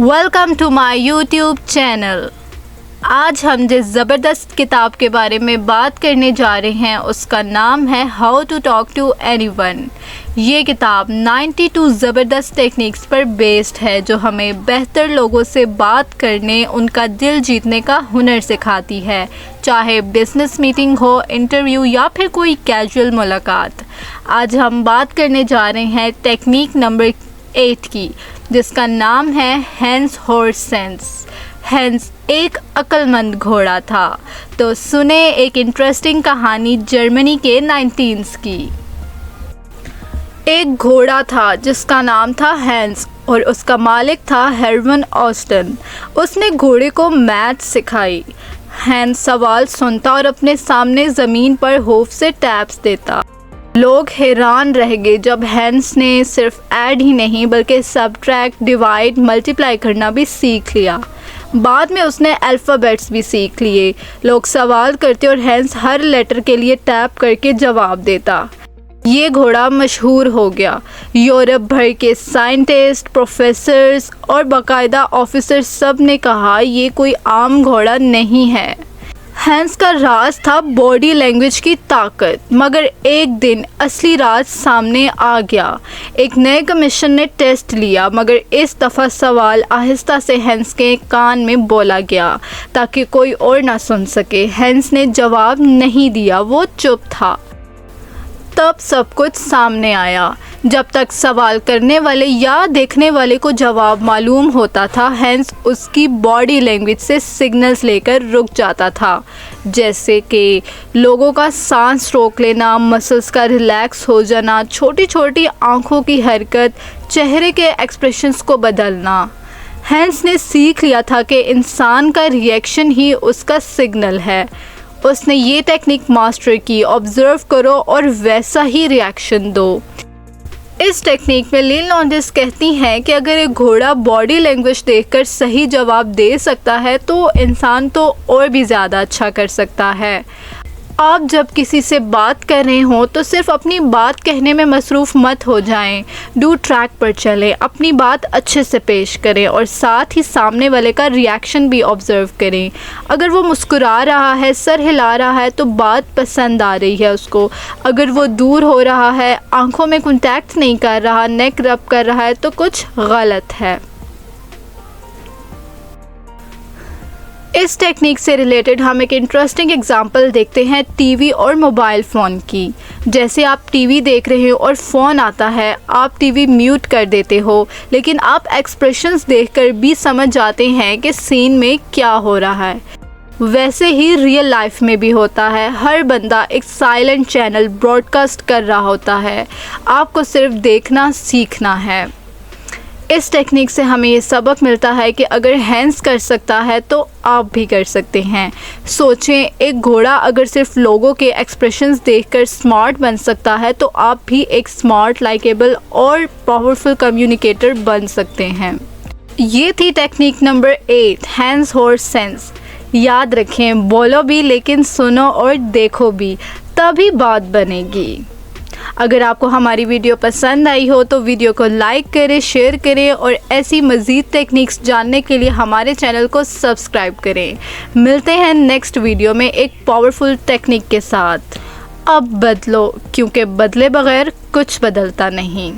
Welcome to my YouTube channel. आज हम जिस ज़बरदस्त किताब के बारे में बात करने जा रहे हैं उसका नाम है how to talk to anyone. ये किताब 92 ज़बरदस्त टेक्निक्स पर बेस्ड है जो हमें बेहतर लोगों से बात करने, उनका दिल जीतने का हुनर सिखाती है, चाहे बिजनेस मीटिंग हो, इंटरव्यू या फिर कोई कैजुअल मुलाकात। आज हम बात करने जा रहे हैं टेक्निक नंबर 8 की, जिसका नाम है हैंस हॉर्स सेंस। हैंस एक अक्लमंद घोड़ा था। तो सुने एक इंटरेस्टिंग कहानी जर्मनी के 19s की। एक घोड़ा था जिसका नाम था हैंस और उसका मालिक था हर्मन ऑस्टन। उसने घोड़े को मैथ सिखाई। हैंस सवाल सुनता और अपने सामने ज़मीन पर होफ से टैप्स देता। लोग हैरान रह गए जब हैंस ने सिर्फ ऐड ही नहीं बल्कि सबट्रैक्ट, डिवाइड, मल्टीप्लाई करना भी सीख लिया। बाद में उसने अल्फ़ाबेट्स भी सीख लिए। लोग सवाल करते और हैंस हर लेटर के लिए टैप करके जवाब देता। ये घोड़ा मशहूर हो गया। यूरोप भर के साइंटिस्ट, प्रोफेसर्स और बाकायदा ऑफिसर्स सब ने कहा ये कोई आम घोड़ा नहीं है। हैंस का राज था बॉडी लैंग्वेज की ताकत। मगर एक दिन असली राज सामने आ गया। एक नए कमीशन ने टेस्ट लिया, मगर इस दफ़ा सवाल आहिस्ता से हैंस के कान में बोला गया ताकि कोई और ना सुन सके। हैंस ने जवाब नहीं दिया, वो चुप था। तब सब कुछ सामने आया। जब तक सवाल करने वाले या देखने वाले को जवाब मालूम होता था, हैंस उसकी बॉडी लैंग्वेज से सिग्नल्स लेकर रुक जाता था, जैसे कि लोगों का सांस रोक लेना, मसल्स का रिलैक्स हो जाना, छोटी छोटी आंखों की हरकत, चेहरे के एक्सप्रेशंस को बदलना। हैंस ने सीख लिया था कि इंसान का रिएक्शन ही उसका सिग्नल है। उसने ये टेक्निक मास्टर की, ऑब्जर्व करो और वैसा ही रिएक्शन दो। इस टेक्निक में लील नॉन्डिस कहती हैं कि अगर एक घोड़ा बॉडी लैंग्वेज देखकर सही जवाब दे सकता है तो इंसान तो और भी ज़्यादा अच्छा कर सकता है। आप जब किसी से बात कर रहे हो तो सिर्फ अपनी बात कहने में मसरूफ़ मत हो जाएं। डू ट्रैक पर चलें, अपनी बात अच्छे से पेश करें और साथ ही सामने वाले का रिएक्शन भी ऑब्ज़र्व करें। अगर वो मुस्कुरा रहा है, सर हिला रहा है तो बात पसंद आ रही है उसको। अगर वो दूर हो रहा है, आंखों में कॉन्टैक्ट नहीं कर रहा, नेक रब कर रहा है तो कुछ गलत है। इस टेक्निक से रिलेटेड हम एक इंटरेस्टिंग एग्जांपल देखते हैं टीवी और मोबाइल फ़ोन की। जैसे आप टीवी देख रहे हो और फ़ोन आता है, आप टीवी म्यूट कर देते हो, लेकिन आप एक्सप्रेशंस देखकर भी समझ जाते हैं कि सीन में क्या हो रहा है। वैसे ही रियल लाइफ में भी होता है। हर बंदा एक साइलेंट चैनल ब्रॉडकास्ट कर रहा होता है। आपको सिर्फ देखना सीखना है। इस टेक्निक से हमें ये सबक मिलता है कि अगर हैंस कर सकता है तो आप भी कर सकते हैं। सोचें, एक घोड़ा अगर सिर्फ लोगों के एक्सप्रेशंस देखकर स्मार्ट बन सकता है तो आप भी एक स्मार्ट, लाइकेबल और पावरफुल कम्युनिकेटर बन सकते हैं। ये थी टेक्निक नंबर 8, हैंस हॉर्स सेंस। याद रखें, बोलो भी लेकिन सुनो और देखो भी, तभी बात बनेगी। अगर आपको हमारी वीडियो पसंद आई हो तो वीडियो को लाइक करें, शेयर करें और ऐसी मज़ीद टेक्निक्स जानने के लिए हमारे चैनल को सब्सक्राइब करें। मिलते हैं नेक्स्ट वीडियो में एक पावरफुल टेक्निक के साथ। अब बदलो, क्योंकि बदले बगैर कुछ बदलता नहीं।